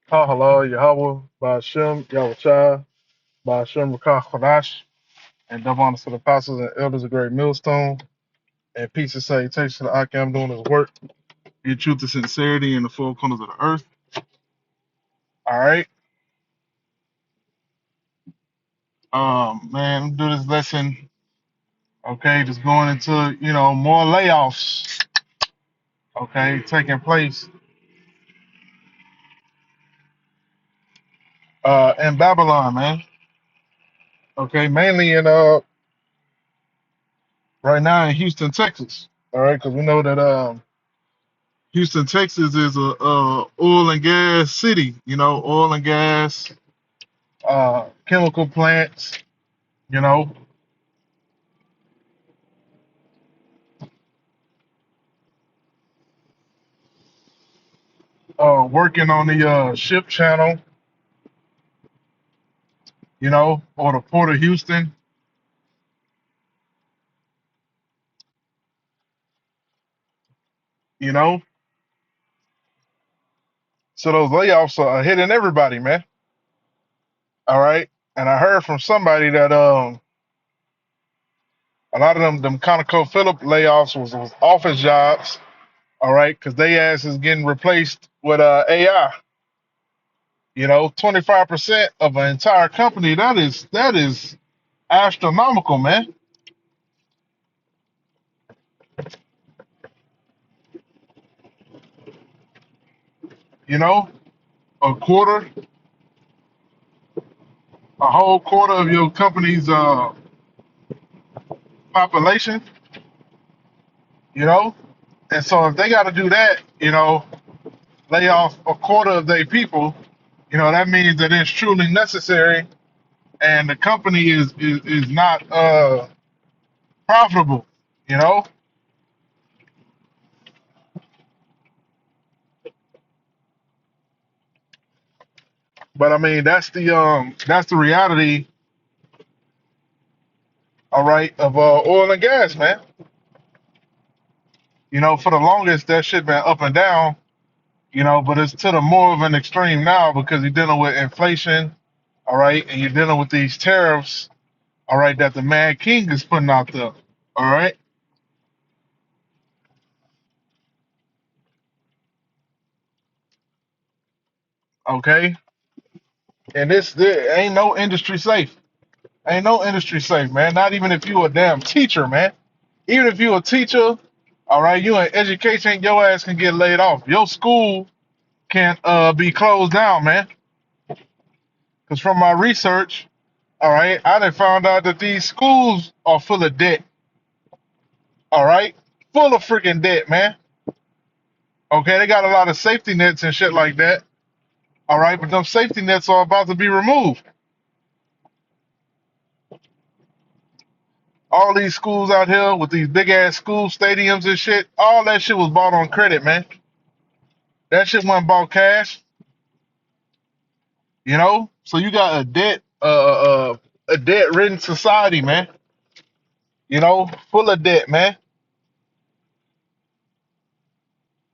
Ha halal Yahweh, Ba'ashem, Yahushua, Ba'ashem Rakah Kodash, and double honors to the apostles and elders of Great Millstone, and peace and salutation to Akim doing his work, your truth and sincerity in the four corners of the earth. All right. Man, do this lesson. Okay, just going into, more layoffs, okay, taking place in Babylon, man. Okay, mainly in right now in Houston, Texas. All right, because we know that Houston, Texas is a oil and gas city, oil and gas, chemical plants, you know, working on the ship channel, or the port of Houston, you know. So those layoffs are hitting everybody, man. All right. And I heard from somebody that a lot of them Conoco Phillip layoffs was office jobs, all right, because they ass is getting replaced with AI. 25% of an entire company. That is astronomical, man. You know, a quarter, a whole quarter of your company's population. You know, and so if they got to do that, lay off a quarter of their people, that means that it's truly necessary, and the company is not profitable. You know, but I mean that's the reality, all right, of oil and gas, man. For the longest that shit been up and down, but it's to the more of an extreme now because you're dealing with inflation, all right, and you're dealing with these tariffs, all right, that the Mad King is putting out there, all right, okay, and there ain't no industry safe, ain't no industry safe, man. Not even if you a damn teacher, man. Even if you a teacher, all right, you in education, your ass can get laid off. Your school can be closed down, man. Because from my research, all right, I done found out that these schools are full of debt. All right, full of freaking debt, man. Okay, they got a lot of safety nets and shit like that. All right, but them safety nets are about to be removed. All these schools out here with these big ass school stadiums and shit, all that shit was bought on credit, man. That shit wasn't bought cash, So you got a debt ridden society, man. Full of debt, man.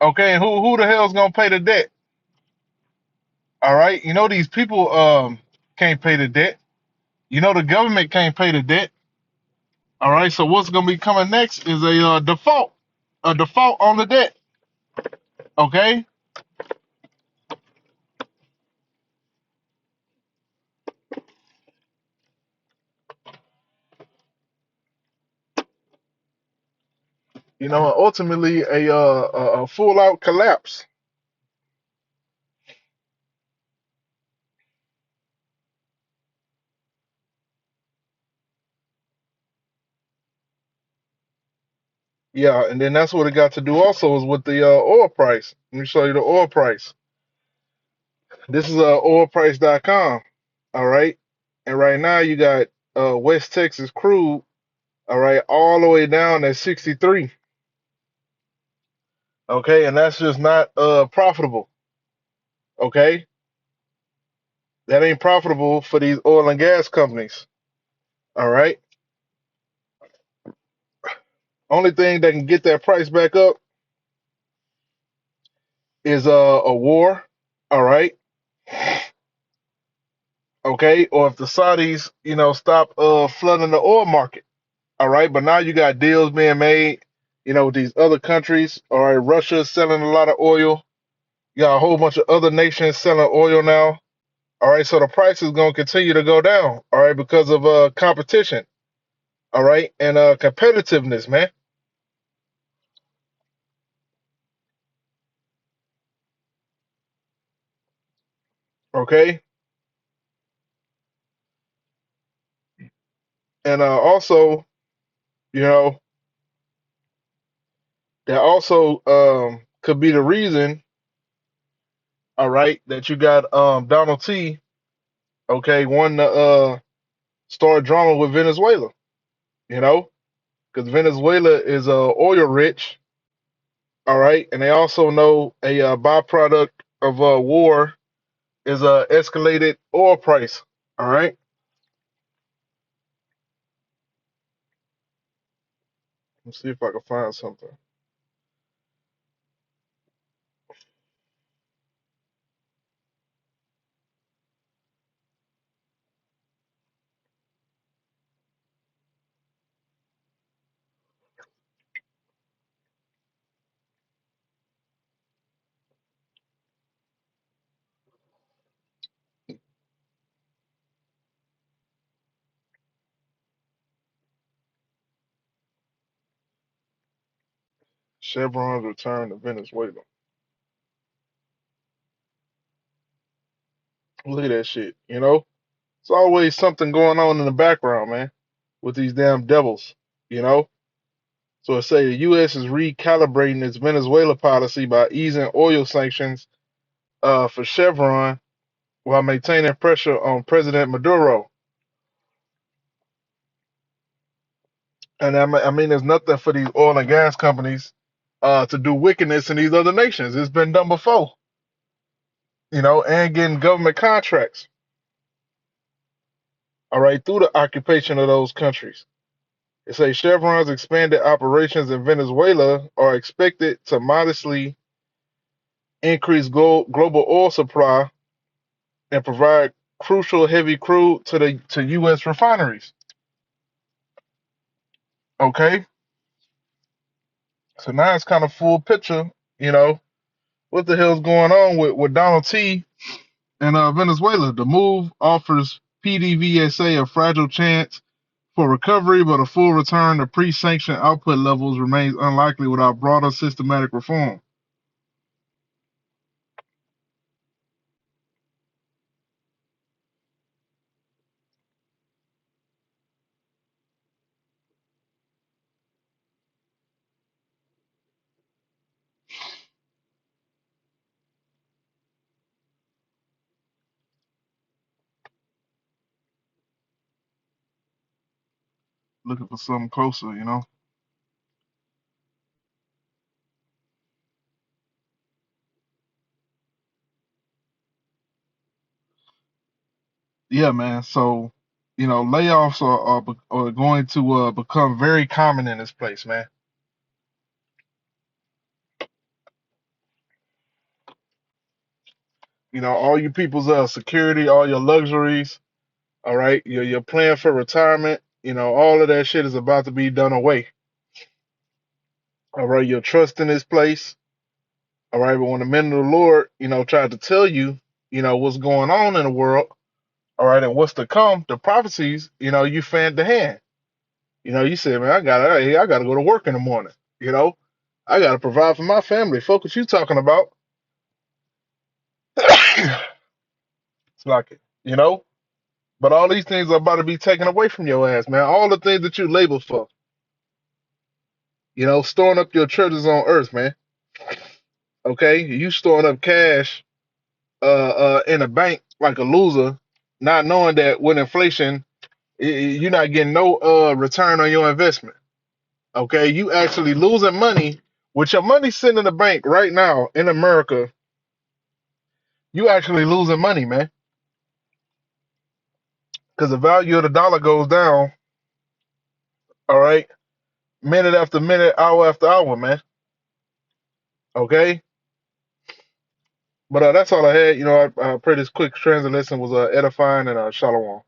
Okay, and who the hell's gonna pay the debt? All right, these people can't pay the debt. The government can't pay the debt. All right, so what's gonna be coming next is a default on the debt. Okay, ultimately a full out collapse. Yeah, and then that's what it got to do also is with the oil price. Let me show you the oil price. This is oilprice.com. All right, and right now you got West Texas crude. All right, all the way down at 63. Okay, and that's just not profitable. Okay, that ain't profitable for these oil and gas companies. All right, only thing that can get that price back up is a war. All right, okay, or if the Saudis, stop flooding the oil market, all right. But now you got deals being made, with these other countries. All right, Russia is selling a lot of oil. You got a whole bunch of other nations selling oil now. All right, so the price is going to continue to go down. All right, because of competition. All right, and competitiveness, man. Okay, and also, you know, that also could be the reason. All right, that you got Donald T. Okay, wanting to start drama with Venezuela. You know, because Venezuela is oil rich. All right, and they also know a byproduct of war is escalated oil price. All right, let's see if I can find something. Chevron's return to Venezuela. Look at that shit. It's always something going on in the background, man, with these damn devils. You know. So it say the U.S. is recalibrating its Venezuela policy by easing oil sanctions for Chevron while maintaining pressure on President Maduro. And I mean, there's nothing for these oil and gas companies to do wickedness in these other nations. It's been done before, and getting government contracts, all right, through the occupation of those countries. It says Chevron's expanded operations in Venezuela are expected to modestly increase global oil supply and provide crucial heavy crude to U.S. refineries. Okay, so now it's kind of full picture. You know what the hell's going on with Donald T and Venezuela? The move offers PDVSA a fragile chance for recovery, but a full return to pre-sanctioned output levels remains unlikely without broader systematic reform. Looking for something closer. Yeah, man. So, layoffs are going to become very common in this place, man. All you people's security, all your luxuries, all right, your plan for retirement, all of that shit is about to be done away. All right, your trust in this place. All right, but when the men of the Lord, tried to tell you, what's going on in the world, all right, and what's to come, the prophecies, you fanned the hand. You said, man, I gotta go to work in the morning. You know, I gotta provide for my family. Fuck what you talking about. It's like it, But all these things are about to be taken away from your ass, man. All the things that you labeled for, storing up your treasures on earth, man. Okay, you storing up cash in a bank like a loser, not knowing that with inflation, you're not getting no return on your investment. Okay, you actually losing money with your money sitting in the bank right now in America. You actually losing money, man, because the value of the dollar goes down. All right, minute after minute, hour after hour, man. Okay, But that's all I had. I pray this quick transit lesson was edifying and shalom.